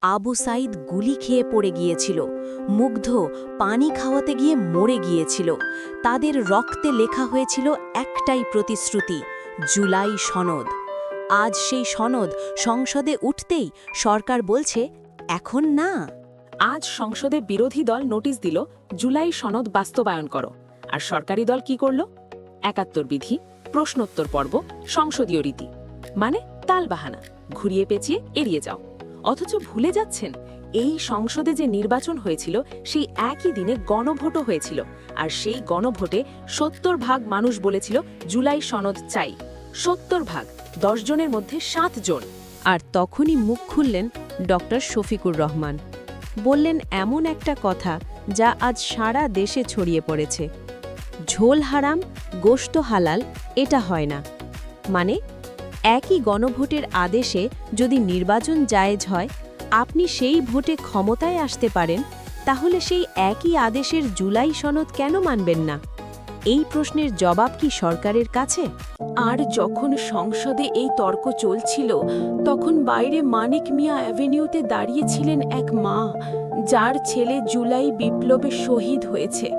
আবু সাইদ গুলি খেয়ে পড়ে গিয়েছিল, মুগ্ধ পানি খাওয়াতে গিয়ে মরে গিয়েছিল। তাদের রক্তে লেখা হয়েছিল একটাই প্রতিশ্রুতি, জুলাই সনদ। আজ সেই সনদ সংসদে উঠতেই সরকার বলছে এখন না। আজ সংসদে বিরোধী দল নোটিশ দিল জুলাই সনদ বাস্তবায়ন করো, আর সরকারি দল কি করল? ৭১ বিধি, প্রশ্নোত্তর পর্ব, সংসদীয় রীতি, মানে তালবাহানা, ঘুরিয়ে পেঁচিয়ে এড়িয়ে যাও। অথচ ভুলে যাচ্ছেন এই সংসদে যে নির্বাচন হয়েছিল সেই একই দিনে গণভোটও হয়েছিল, আর সেই গণভোটে ৭০% মানুষ বলেছিল জুলাই সনদ চাই। ৭০%, ১০ জনের মধ্যে ৭ জন। আর তখনই মুখ খুললেন ডক্টর শফিকুর রহমান, বললেন এমন একটা কথা যা আজ সারা দেশে ছড়িয়ে পড়েছে, ঝোল হারাম গোশত হালাল, এটা হয় না। মানে একই গণভোটের আদেশে যদি নির্বাচন জায়েজ হয়, আপনি সেই ভোটে ক্ষমতায় আসতে পারেন, তাহলে সেই একই আদেশের জুলাই সনদ কেন মানবেন না? এই প্রশ্নের জবাব কি সরকারের কাছে? আর যখন সংসদে এই তর্ক চলছিল, তখন বাইরে মানিক মিয়া অ্যাভিনিউতে দাঁড়িয়েছিলেন এক মা, যার ছেলে জুলাই বিপ্লবে শহীদ হয়েছে।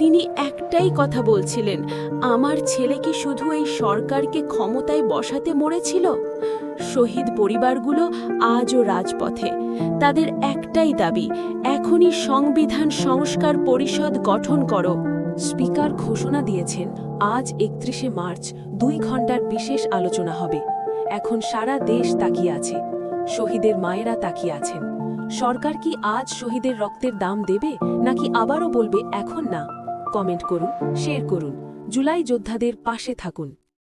তিনি একটাই কথা বলছিলেন, আমার ছেলে কি শুধু এই সরকারকে ক্ষমতায় বসাতে মরেছিল? শহীদ পরিবারগুলো আজও রাজপথে। তাদের একটাই দাবি, এখনই সংবিধান সংস্কার পরিষদ গঠন করো। স্পিকার ঘোষণা দিয়েছেন আজ ৩১শে মার্চ ২ ঘণ্টার বিশেষ আলোচনা হবে। এখন সারা দেশ তাকিয়ে আছে, শহীদের মায়েরা তাকিয়ে আছেন। সরকার কি আজ শহীদের রক্তের দাম দেবে, নাকি আবারও বলবে এখন না? কমেন্ট করুন, শেয়ার করুন, জুলাই যোদ্ধাদের পাশে থাকুন।